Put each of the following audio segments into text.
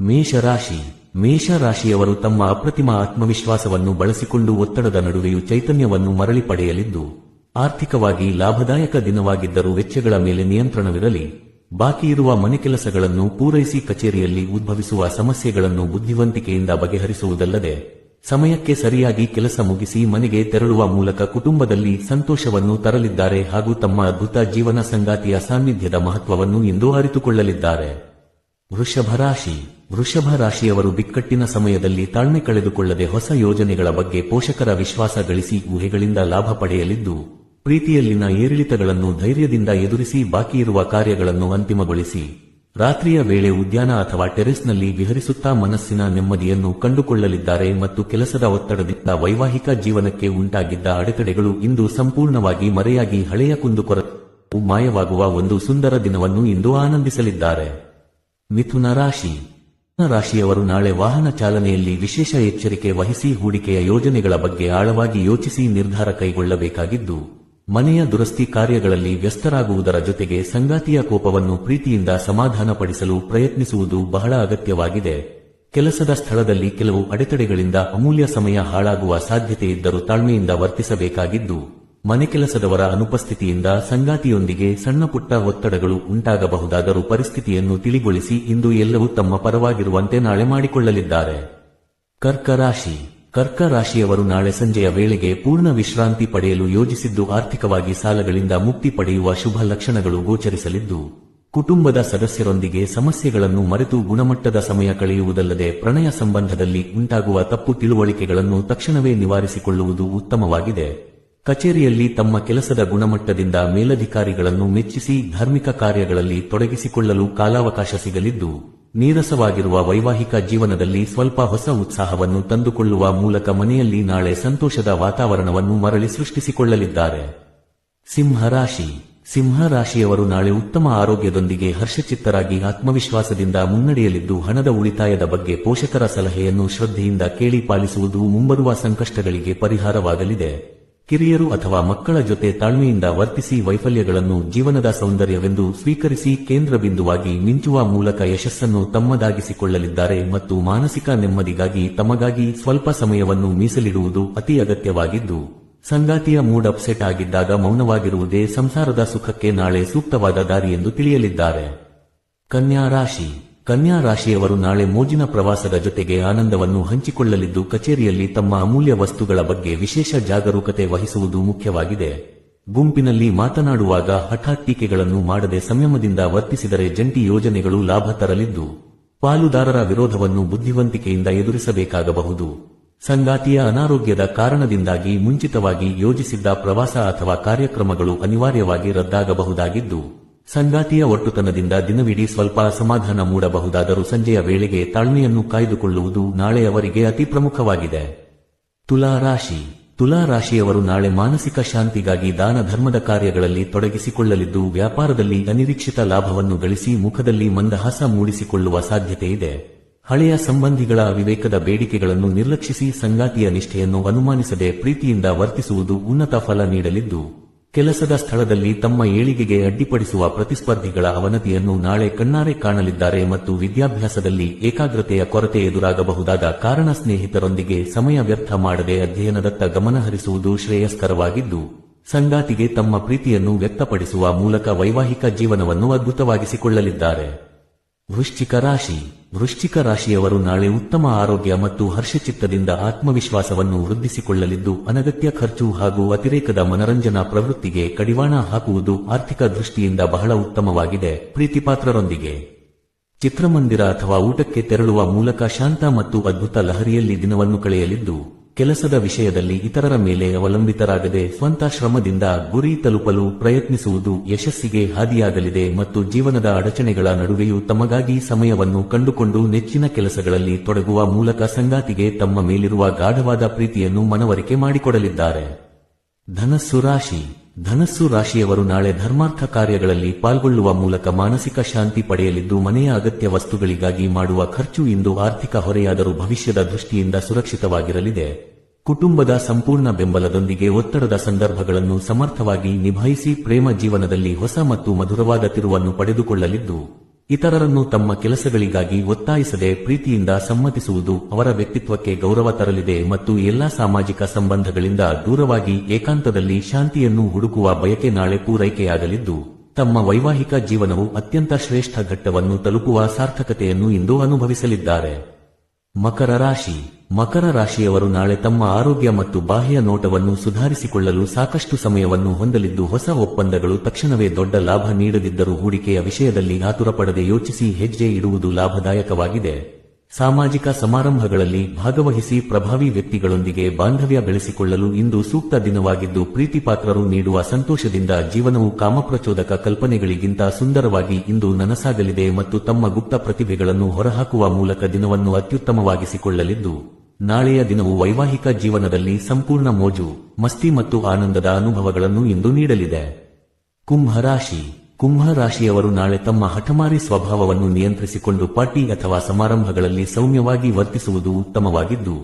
ಮೇಷರಾಶಿ. ಮೇಷರಾಶಿಯವರು ತಮ್ಮ ಅಪ್ರತಿಮ ಆತ್ಮವಿಶ್ವಾಸವನ್ನು ಬಳಸಿಕೊಂಡು ಒತ್ತಡದ ನಡುವೆಯೂ ಚೈತನ್ಯವನ್ನು ಮರಳಿ ಪಡೆಯಲಿದ್ದು, ಆರ್ಥಿಕವಾಗಿ ಲಾಭದಾಯಕ ದಿನವಾಗಿದ್ದರೂ ವೆಚ್ಚಗಳ ಮೇಲೆ ನಿಯಂತ್ರಣವಿರಲಿ. ಬಾಕಿಯಿರುವ ಮನೆಕೆಲಸಗಳನ್ನು ಪೂರೈಸಿ ಕಚೇರಿಯಲ್ಲಿ ಉದ್ಭವಿಸುವ ಸಮಸ್ಯೆಗಳನ್ನು ಬುದ್ಧಿವಂತಿಕೆಯಿಂದ ಬಗೆಹರಿಸುವುದಲ್ಲದೆ, ಸಮಯಕ್ಕೆ ಸರಿಯಾಗಿ ಕೆಲಸ ಮುಗಿಸಿ ಮನೆಗೆ ತೆರಳುವ ಮೂಲಕ ಕುಟುಂಬದಲ್ಲಿ ಸಂತೋಷವನ್ನು ತರಲಿದ್ದಾರೆ ಹಾಗೂ ತಮ್ಮ ಅದ್ಭುತ ಜೀವನ ಸಂಗಾತಿಯ ಸಾನ್ನಿಧ್ಯದ ಮಹತ್ವವನ್ನು ಇಂದು ಅರಿತುಕೊಳ್ಳಲಿದ್ದಾರೆ. ವೃಷಭ ರಾಶಿ. ವೃಷಭ ರಾಶಿಯವರು ಬಿಕ್ಕಟ್ಟಿನ ಸಮಯದಲ್ಲಿ ತಾಳ್ಮೆ ಕಳೆದುಕೊಳ್ಳದೆ ಹೊಸ ಯೋಜನೆಗಳ ಬಗ್ಗೆ ಪೋಷಕರ ವಿಶ್ವಾಸ ಗಳಿಸಿ ಊಹೆಗಳಿಂದ ಲಾಭ ಪಡೆಯಲಿದ್ದು, ಪ್ರೀತಿಯಲ್ಲಿನ ಏರಿಳಿತಗಳನ್ನು ಧೈರ್ಯದಿಂದ ಎದುರಿಸಿ ಬಾಕಿಯಿರುವ ಕಾರ್ಯಗಳನ್ನು ಅಂತಿಮಗೊಳಿಸಿ, ರಾತ್ರಿಯ ವೇಳೆ ಉದ್ಯಾನ ಅಥವಾ ಟೆರೆಸ್ನಲ್ಲಿ ವಿಹರಿಸುತ್ತಾ ಮನಸ್ಸಿನ ನೆಮ್ಮದಿಯನ್ನು ಕಂಡುಕೊಳ್ಳಲಿದ್ದಾರೆ ಮತ್ತು ಕೆಲಸದ ಒತ್ತಡದಿಂದ ವೈವಾಹಿಕ ಜೀವನಕ್ಕೆ ಉಂಟಾಗಿದ್ದ ಅಡೆತಡೆಗಳು ಇಂದು ಸಂಪೂರ್ಣವಾಗಿ ಮರೆಯಾಗಿ ಹಳೆಯ ಕುಂದುಕೊರತೆಗಳು ಮಾಯವಾಗುವ ಒಂದು ಸುಂದರ ದಿನವನ್ನು ಇಂದು ಆನಂದಿಸಲಿದ್ದಾರೆ. ಮಿಥುನ ರಾಶಿ. ರಾಶಿಯವರು ನಾಳೆ ವಾಹನ ಚಾಲನೆಯಲ್ಲಿ ವಿಶೇಷ ಎಚ್ಚರಿಕೆ ವಹಿಸಿ ಹೂಡಿಕೆಯ ಯೋಜನೆಗಳ ಬಗ್ಗೆ ಆಳವಾಗಿ ಯೋಚಿಸಿ ನಿರ್ಧಾರ ಕೈಗೊಳ್ಳಬೇಕಾಗಿದ್ದು, ಮನೆಯ ದುರಸ್ತಿ ಕಾರ್ಯಗಳಲ್ಲಿ ವ್ಯಸ್ತರಾಗುವುದರ ಜೊತೆಗೆ ಸಂಗಾತಿಯ ಕೋಪವನ್ನು ಪ್ರೀತಿಯಿಂದ ಸಮಾಧಾನಪಡಿಸಲು ಪ್ರಯತ್ನಿಸುವುದು ಬಹಳ ಅಗತ್ಯವಾಗಿದೆ. ಕೆಲಸದ ಸ್ಥಳದಲ್ಲಿ ಕೆಲವು ಅಡೆತಡೆಗಳಿಂದ ಅಮೂಲ್ಯ ಸಮಯ ಹಾಳಾಗುವ ಸಾಧ್ಯತೆಯಿದ್ದರೂ ತಾಳ್ಮೆಯಿಂದ ವರ್ತಿಸಬೇಕಾಗಿದ್ದು, ಮನೆಕೆಲಸದವರ ಅನುಪಸ್ಥಿತಿಯಿಂದ ಸಂಗಾತಿಯೊಂದಿಗೆ ಸಣ್ಣಪುಟ್ಟ ಒತ್ತಡಗಳು ಉಂಟಾಗಬಹುದಾದರೂ ಪರಿಸ್ಥಿತಿಯನ್ನು ತಿಳಿಗೊಳಿಸಿ ಇಂದು ಎಲ್ಲವೂ ತಮ್ಮ ಪರವಾಗಿರುವಂತೆ ನಾಳೆ ಮಾಡಿಕೊಳ್ಳಲಿದ್ದಾರೆ. ಕರ್ಕ ರಾಶಿ. ಕರ್ಕ ರಾಶಿಯವರು ನಾಳೆ ಸಂಜೆಯ ವೇಳೆಗೆ ಪೂರ್ಣ ವಿಶ್ರಾಂತಿ ಪಡೆಯಲು ಯೋಜಿಸಿದ್ದು, ಆರ್ಥಿಕವಾಗಿ ಸಾಲಗಳಿಂದ ಮುಕ್ತಿ ಪಡೆಯುವ ಶುಭ ಲಕ್ಷಣಗಳು ಗೋಚರಿಸಲಿದ್ದು, ಕುಟುಂಬದ ಸದಸ್ಯರೊಂದಿಗೆ ಸಮಸ್ಯೆಗಳನ್ನು ಮರೆತು ಗುಣಮಟ್ಟದ ಸಮಯ ಕಳೆಯುವುದಲ್ಲದೆ ಪ್ರಣಯ ಸಂಬಂಧದಲ್ಲಿ ಉಂಟಾಗುವ ತಪ್ಪು ತಿಳುವಳಿಕೆಗಳನ್ನು ತಕ್ಷಣವೇ ನಿವಾರಿಸಿಕೊಳ್ಳುವುದು ಉತ್ತಮವಾಗಿದೆ. ಕಚೇರಿಯಲ್ಲಿ ತಮ್ಮ ಕೆಲಸದ ಗುಣಮಟ್ಟದಿಂದ ಮೇಲಧಿಕಾರಿಗಳನ್ನು ಮೆಚ್ಚಿಸಿ ಧಾರ್ಮಿಕ ಕಾರ್ಯಗಳಲ್ಲಿ ತೊಡಗಿಸಿಕೊಳ್ಳಲು ಕಾಲಾವಕಾಶ ಸಿಗಲಿದ್ದು, ನೀರಸವಾಗಿರುವ ವೈವಾಹಿಕ ಜೀವನದಲ್ಲಿ ಸ್ವಲ್ಪ ಹೊಸ ಉತ್ಸಾಹವನ್ನು ತಂದುಕೊಳ್ಳುವ ಮೂಲಕ ಮನೆಯಲ್ಲಿ ನಾಳೆ ಸಂತೋಷದ ವಾತಾವರಣವನ್ನು ಮರಳಿ ಸೃಷ್ಟಿಸಿಕೊಳ್ಳಲಿದ್ದಾರೆ. ಸಿಂಹರಾಶಿ. ಸಿಂಹರಾಶಿಯವರು ನಾಳೆ ಉತ್ತಮ ಆರೋಗ್ಯದೊಂದಿಗೆ ಹರ್ಷಚಿತ್ತರಾಗಿ ಆತ್ಮವಿಶ್ವಾಸದಿಂದ ಮುನ್ನಡೆಯಲಿದ್ದು, ಹಣದ ಉಳಿತಾಯದ ಬಗ್ಗೆ ಪೋಷಕರ ಸಲಹೆಯನ್ನು ಶ್ರದ್ಧೆಯಿಂದ ಕೇಳಿ ಪಾಲಿಸುವುದು ಮುಂಬರುವ ಸಂಕಷ್ಟಗಳಿಗೆ ಪರಿಹಾರವಾಗಲಿದೆ. ಕಿರಿಯರು ಅಥವಾ ಮಕ್ಕಳ ಜೊತೆ ತಾಳ್ಮೆಯಿಂದ ವರ್ತಿಸಿ ವೈಫಲ್ಯಗಳನ್ನು ಜೀವನದ ಸೌಂದರ್ಯವೆಂದು ಸ್ವೀಕರಿಸಿ ಕೇಂದ್ರ ಬಿಂದುವಾಗಿ ಮಿಂಚುವ ಮೂಲಕ ಯಶಸ್ಸನ್ನು ತಮ್ಮದಾಗಿಸಿಕೊಳ್ಳಲಿದ್ದಾರೆ ಮತ್ತು ಮಾನಸಿಕ ನೆಮ್ಮದಿಗಾಗಿ ತಮಗಾಗಿ ಸ್ವಲ್ಪ ಸಮಯವನ್ನು ಮೀಸಲಿಡುವುದು ಅತಿ ಅಗತ್ಯವಾಗಿದ್ದು, ಸಂಗಾತಿಯ ಮೂಡ್ ಅಪ್ಸೆಟ್ ಆಗಿದ್ದಾಗ ಮೌನವಾಗಿರುವುದೇ ಸಂಸಾರದ ಸುಖಕ್ಕೆ ನಾಳೆ ಸೂಕ್ತವಾದ ದಾರಿ ಎಂದು ತಿಳಿಯಲಿದ್ದಾರೆ. ಕನ್ಯಾ ರಾಶಿ. ಕನ್ಯಾ ರಾಶಿಯವರು ನಾಳೆ ಮೋಜಿನ ಪ್ರವಾಸದ ಜೊತೆಗೆ ಆನಂದವನ್ನು ಹಂಚಿಕೊಳ್ಳಲಿದ್ದು, ಕಚೇರಿಯಲ್ಲಿ ತಮ್ಮ ಅಮೂಲ್ಯ ವಸ್ತುಗಳ ಬಗ್ಗೆ ವಿಶೇಷ ಜಾಗರೂಕತೆ ವಹಿಸುವುದು ಮುಖ್ಯವಾಗಿದೆ. ಗುಂಪಿನಲ್ಲಿ ಮಾತನಾಡುವಾಗ ಹಠಾತ್ ಟೀಕೆಗಳನ್ನು ಮಾಡದೆ ಸಂಯಮದಿಂದ ವರ್ತಿಸಿದರೆ ಜಂಟಿ ಯೋಜನೆಗಳು ಲಾಭ ತರಲಿದ್ದು, ಪಾಲುದಾರರ ವಿರೋಧವನ್ನು ಬುದ್ಧಿವಂತಿಕೆಯಿಂದ ಎದುರಿಸಬೇಕಾಗಬಹುದು. ಸಂಗಾತಿಯ ಅನಾರೋಗ್ಯದ ಕಾರಣದಿಂದಾಗಿ ಮುಂಚಿತವಾಗಿ ಯೋಜಿಸಿದ್ದ ಪ್ರವಾಸ ಅಥವಾ ಕಾರ್ಯಕ್ರಮಗಳು ಅನಿವಾರ್ಯವಾಗಿ ರದ್ದಾಗಬಹುದಾಗಿದ್ದು, ಸಂಗಾತಿಯ ಒಟ್ಟುತನದಿಂದ ದಿನವಿಡೀ ಸ್ವಲ್ಪ ಅಸಮಾಧಾನ ಮೂಡಬಹುದಾದರೂ ಸಂಜೆಯ ವೇಳೆಗೆ ತಾಳ್ಮೆಯನ್ನು ಕಾಯ್ದುಕೊಳ್ಳುವುದು ನಾಳೆ ಅವರಿಗೆ ಅತಿ ಪ್ರಮುಖವಾಗಿದೆ. ತುಲಾ ರಾಶಿ. ತುಲಾ ರಾಶಿಯವರು ನಾಳೆ ಮಾನಸಿಕ ಶಾಂತಿಗಾಗಿ ದಾನ ಧರ್ಮದ ಕಾರ್ಯಗಳಲ್ಲಿ ತೊಡಗಿಸಿಕೊಳ್ಳಲಿದ್ದು, ವ್ಯಾಪಾರದಲ್ಲಿ ಅನಿರೀಕ್ಷಿತ ಲಾಭವನ್ನು ಗಳಿಸಿ ಮುಖದಲ್ಲಿ ಮಂದಹಾಸ ಮೂಡಿಸಿಕೊಳ್ಳುವ ಸಾಧ್ಯತೆಯಿದೆ. ಹಳೆಯ ಸಂಬಂಧಿಗಳ ಅವಿವೇಕದ ಬೇಡಿಕೆಗಳನ್ನು ನಿರ್ಲಕ್ಷಿಸಿ ಸಂಗಾತಿಯ ನಿಷ್ಠೆಯನ್ನು ಅನುಮಾನಿಸದೆ ಪ್ರೀತಿಯಿಂದ ವರ್ತಿಸುವುದು ಉನ್ನತ ಫಲ ನೀಡಲಿದ್ದು, ಕೆಲಸದ ಸ್ಥಳದಲ್ಲಿ ತಮ್ಮ ಏಳಿಗೆಗೆ ಅಡ್ಡಿಪಡಿಸುವ ಪ್ರತಿಸ್ಪರ್ಧಿಗಳ ಅವನತಿಯನ್ನು ನಾಳೆ ಕಣ್ಣಾರೆ ಕಾಣಲಿದ್ದಾರೆ ಮತ್ತು ವಿದ್ಯಾಭ್ಯಾಸದಲ್ಲಿ ಏಕಾಗ್ರತೆಯ ಕೊರತೆ ಎದುರಾಗಬಹುದಾದ ಕಾರಣ ಸ್ನೇಹಿತರೊಂದಿಗೆ ಸಮಯ ವ್ಯರ್ಥ ಮಾಡದೆ ಅಧ್ಯಯನದತ್ತ ಗಮನಹರಿಸುವುದು ಶ್ರೇಯಸ್ಕರವಾಗಿದ್ದು, ಸಂಗಾತಿಗೆ ತಮ್ಮ ಪ್ರೀತಿಯನ್ನು ವ್ಯಕ್ತಪಡಿಸುವ ಮೂಲಕ ವೈವಾಹಿಕ ಜೀವನವನ್ನು ಅದ್ಭುತವಾಗಿಸಿಕೊಳ್ಳಲಿದ್ದಾರೆ. ವೃಶ್ಚಿಕ ರಾಶಿ. ವೃಶ್ಚಿಕ ರಾಶಿಯವರು ನಾಳೆ ಉತ್ತಮ ಆರೋಗ್ಯ ಮತ್ತು ಹರ್ಷಚಿತ್ತದಿಂದ ಆತ್ಮವಿಶ್ವಾಸವನ್ನು ವೃದ್ಧಿಸಿಕೊಳ್ಳಲಿದ್ದು, ಅನಗತ್ಯ ಖರ್ಚು ಹಾಗೂ ಅತಿರೇಕದ ಮನರಂಜನಾ ಪ್ರವೃತ್ತಿಗೆ ಕಡಿವಾಣ ಹಾಕುವುದು ಆರ್ಥಿಕ ದೃಷ್ಟಿಯಿಂದ ಬಹಳ ಉತ್ತಮವಾಗಿದೆ. ಪ್ರೀತಿಪಾತ್ರರೊಂದಿಗೆ ಚಿತ್ರಮಂದಿರ ಅಥವಾ ಊಟಕ್ಕೆ ತೆರಳುವ ಮೂಲಕ ಶಾಂತ ಮತ್ತು ಅದ್ಭುತ ಲಹರಿಯಲ್ಲಿ ದಿನವನ್ನು ಕಳೆಯಲಿದ್ದು, ಕೆಲಸದ ವಿಷಯದಲ್ಲಿ ಇತರರ ಮೇಲೆ ಅವಲಂಬಿತರಾಗದೆ ಸ್ವಂತ ಶ್ರಮದಿಂದ ಗುರಿ ತಲುಪಲು ಪ್ರಯತ್ನಿಸುವುದು ಯಶಸ್ಸಿಗೆ ಹಾದಿಯಾಗಲಿದೆ ಮತ್ತು ಜೀವನದ ಅಡಚಣೆಗಳ ನಡುವೆಯೂ ತಮಗಾಗಿ ಸಮಯವನ್ನು ಕಂಡುಕೊಂಡು ನೆಚ್ಚಿನ ಕೆಲಸಗಳಲ್ಲಿ ತೊಡಗುವ ಮೂಲಕ ಸಂಗಾತಿಗೆ ತಮ್ಮ ಮೇಲಿರುವ ಗಾಢವಾದ ಪ್ರೀತಿಯನ್ನು ಮನವರಿಕೆ ಮಾಡಿಕೊಡಲಿದ್ದಾರೆ. ಧನಸ್ಸು ರಾಶಿ. ಧನಸ್ಸು ರಾಶಿಯವರು ನಾಳೆ ಧರ್ಮಾರ್ಥ ಕಾರ್ಯಗಳಲ್ಲಿ ಪಾಲ್ಗೊಳ್ಳುವ ಮೂಲಕ ಮಾನಸಿಕ ಶಾಂತಿ ಪಡೆಯಲಿದ್ದು, ಮನೆಯ ಅಗತ್ಯ ವಸ್ತುಗಳಿಗಾಗಿ ಮಾಡುವ ಖರ್ಚು ಇಂದು ಆರ್ಥಿಕ ಹೊರೆಯಾದರೂ ಭವಿಷ್ಯದ ದೃಷ್ಟಿಯಿಂದ ಸುರಕ್ಷಿತವಾಗಿರಲಿದೆ. ಕುಟುಂಬದ ಸಂಪೂರ್ಣ ಬೆಂಬಲದೊಂದಿಗೆ ಒತ್ತಡದ ಸಂದರ್ಭಗಳನ್ನು ಸಮರ್ಥವಾಗಿ ನಿಭಾಯಿಸಿ ಪ್ರೇಮ ಜೀವನದಲ್ಲಿ ಹೊಸ ಮತ್ತು ಮಧುರವಾದ ತಿರುವನ್ನು ಪಡೆದುಕೊಳ್ಳಲಿದ್ದು, ಇತರರನ್ನು ತಮ್ಮ ಕೆಲಸಗಳಿಗಾಗಿ ಒತ್ತಾಯಿಸದೆ ಪ್ರೀತಿಯಿಂದ ಸಮ್ಮತಿಸುವುದು ಅವರ ವ್ಯಕ್ತಿತ್ವಕ್ಕೆ ಗೌರವ ತರಲಿದೆ ಮತ್ತು ಎಲ್ಲಾ ಸಾಮಾಜಿಕ ಸಂಬಂಧಗಳಿಂದ ದೂರವಾಗಿ ಏಕಾಂತದಲ್ಲಿ ಶಾಂತಿಯನ್ನು ಹುಡುಕುವ ಬಯಕೆ ನಾಳೆ ಪೂರೈಕೆಯಾಗಲಿದ್ದು, ತಮ್ಮ ವೈವಾಹಿಕ ಜೀವನವು ಅತ್ಯಂತ ಶ್ರೇಷ್ಠ ಘಟ್ಟವನ್ನು ತಲುಪುವ ಸಾರ್ಥಕತೆಯನ್ನು ಇಂದು ಅನುಭವಿಸಲಿದ್ದಾರೆ. ಮಕರ ರಾಶಿ. ಮಕರ ರಾಶಿಯವರು ನಾಳೆ ತಮ್ಮ ಆರೋಗ್ಯ ಮತ್ತು ಬಾಹ್ಯ ನೋಟವನ್ನು ಸುಧಾರಿಸಿಕೊಳ್ಳಲು ಸಾಕಷ್ಟು ಸಮಯವನ್ನು ಹೊಂದಲಿದ್ದು, ಹೊಸ ಒಪ್ಪಂದಗಳು ತಕ್ಷಣವೇ ದೊಡ್ಡ ಲಾಭ ನೀಡದಿದ್ದರೂ ಹೂಡಿಕೆಯ ವಿಷಯದಲ್ಲಿ ಆತುರಪಡದೆ ಯೋಚಿಸಿ ಹೆಜ್ಜೆ ಇಡುವುದು ಲಾಭದಾಯಕವಾಗಿದೆ. ಸಾಮಾಜಿಕ ಸಮಾರಂಭಗಳಲ್ಲಿ ಭಾಗವಹಿಸಿ ಪ್ರಭಾವಿ ವ್ಯಕ್ತಿಗಳೊಂದಿಗೆ ಬಾಂಧವ್ಯ ಬೆಳೆಸಿಕೊಳ್ಳಲು ಇಂದು ಸೂಕ್ತ ದಿನವಾಗಿದ್ದು, ಪ್ರೀತಿಪಾತ್ರರು ನೀಡುವ ಸಂತೋಷದಿಂದ ಜೀವನವು ಕಾಮಪ್ರಚೋದಕ ಕಲ್ಪನೆಗಳಿಗಿಂತ ಸುಂದರವಾಗಿ ಇಂದು ನನಸಾಗಲಿದೆ ಮತ್ತು ತಮ್ಮ ಗುಪ್ತ ಪ್ರತಿಭೆಗಳನ್ನು ಹೊರಹಾಕುವ ಮೂಲಕ ದಿನವನ್ನು ಅತ್ಯುತ್ತಮವಾಗಿಸಿಕೊಳ್ಳಲಿದ್ದು, ನಾಳೆಯ ದಿನವು ವೈವಾಹಿಕ ಜೀವನದಲ್ಲಿ ಸಂಪೂರ್ಣ ಮೋಜು, ಮಸ್ತಿ ಮತ್ತು ಆನಂದದ ಅನುಭವಗಳನ್ನು ಇಂದು ನೀಡಲಿದೆ. ಕುಂಭ ರಾಶಿ. ಕುಂಭ ರಾಶಿಯವರು ನಾಳೆ ತಮ್ಮ ಹಠಮಾರಿ ಸ್ವಭಾವವನ್ನು ನಿಯಂತ್ರಿಸಿಕೊಂಡು ಪಾರ್ಟಿ ಅಥವಾ ಸಮಾರಂಭಗಳಲ್ಲಿ ಸೌಮ್ಯವಾಗಿ ವರ್ತಿಸುವುದು ಉತ್ತಮವಾಗಿದ್ದು,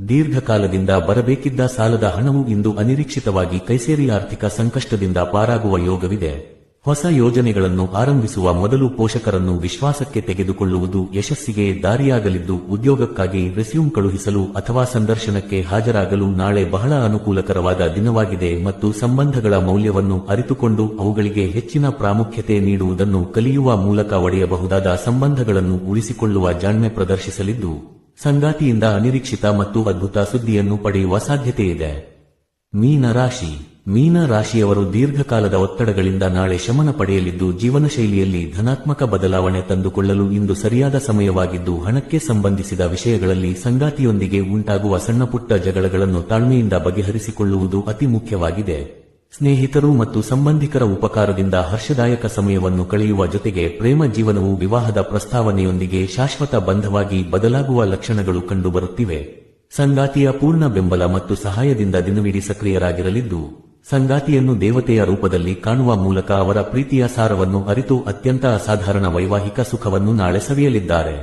ದೀರ್ಘಕಾಲದಿಂದ ಬರಬೇಕಿದ್ದ ಸಾಲದ ಹಣವು ಇಂದು ಅನಿರೀಕ್ಷಿತವಾಗಿ ಕೈಸೇರಿ ಆರ್ಥಿಕ ಸಂಕಷ್ಟದಿಂದ ಪಾರಾಗುವ ಯೋಗವಿದೆ. ಹೊಸ ಯೋಜನೆಗಳನ್ನು ಆರಂಭಿಸುವ ಮೊದಲು ಪೋಷಕರನ್ನು ವಿಶ್ವಾಸಕ್ಕೆ ತೆಗೆದುಕೊಳ್ಳುವುದು ಯಶಸ್ಸಿಗೆ ದಾರಿಯಾಗಲಿದ್ದು, ಉದ್ಯೋಗಕ್ಕಾಗಿ ರೆಸ್ಯೂಮ್ ಕಳುಹಿಸಲು ಅಥವಾ ಸಂದರ್ಶನಕ್ಕೆ ಹಾಜರಾಗಲು ನಾಳೆ ಬಹಳ ಅನುಕೂಲಕರವಾದ ದಿನವಾಗಿದೆ ಮತ್ತು ಸಂಬಂಧಗಳ ಮೌಲ್ಯವನ್ನು ಅರಿತುಕೊಂಡು ಅವುಗಳಿಗೆ ಹೆಚ್ಚಿನ ಪ್ರಾಮುಖ್ಯತೆ ನೀಡುವುದನ್ನು ಕಲಿಯುವ ಮೂಲಕ ಒಡೆಯಬಹುದಾದ ಸಂಬಂಧಗಳನ್ನು ಉಳಿಸಿಕೊಳ್ಳುವ ಜಾಣ್ಮೆ ಪ್ರದರ್ಶಿಸಲಿದ್ದು, ಸಂಗಾತಿಯಿಂದ ಅನಿರೀಕ್ಷಿತ ಮತ್ತು ಅದ್ಭುತ ಸುದ್ದಿಯನ್ನು ಪಡೆಯುವ ಸಾಧ್ಯತೆಯಿದೆ. ಮೀನ ರಾಶಿ. ಮೀನ ರಾಶಿಯವರು ದೀರ್ಘಕಾಲದ ಒತ್ತಡಗಳಿಂದ ನಾಳೆ ಶಮನ ಪಡೆಯಲಿದ್ದು, ಜೀವನ ಶೈಲಿಯಲ್ಲಿ ಧನಾತ್ಮಕ ಬದಲಾವಣೆ ತಂದುಕೊಳ್ಳಲು ಇಂದು ಸರಿಯಾದ ಸಮಯವಾಗಿದ್ದು, ಹಣಕ್ಕೆ ಸಂಬಂಧಿಸಿದ ವಿಷಯಗಳಲ್ಲಿ ಸಂಗಾತಿಯೊಂದಿಗೆ ಉಂಟಾಗುವ ಸಣ್ಣಪುಟ್ಟ ಜಗಳಗಳನ್ನು ತಾಳ್ಮೆಯಿಂದ ಬಗೆಹರಿಸಿಕೊಳ್ಳುವುದು ಅತಿ ಮುಖ್ಯವಾಗಿದೆ. ಸ್ನೇಹಿತರು ಮತ್ತು ಸಂಬಂಧಿಕರ ಉಪಕಾರದಿಂದ ಹರ್ಷದಾಯಕ ಸಮಯವನ್ನು ಕಳೆಯುವ ಜೊತೆಗೆ ಪ್ರೇಮ ಜೀವನವು ವಿವಾಹದ ಪ್ರಸ್ತಾವನೆಯೊಂದಿಗೆ ಶಾಶ್ವತ ಬಂಧವಾಗಿ ಬದಲಾಗುವ ಲಕ್ಷಣಗಳು ಕಂಡುಬರುತ್ತಿವೆ. ಸಂಗಾತಿಯ ಪೂರ್ಣ ಬೆಂಬಲ ಮತ್ತು ಸಹಾಯದಿಂದ ದಿನವಿಡೀ ಸಕ್ರಿಯರಾಗಿರಲಿದ್ದು, ಸಂಗಾತಿಯನ್ನು ದೇವತೆಯ ರೂಪದಲ್ಲಿ ಕಾಣುವ ಮೂಲಕ ಅವರ ಪ್ರೀತಿಯ ಸಾರವನ್ನು ಅರಿತು ಅತ್ಯಂತ ಅಸಾಧಾರಣ ವೈವಾಹಿಕ ಸುಖವನ್ನು ನಾಳೆ ಸವಿಯಲಿದ್ದಾರೆ.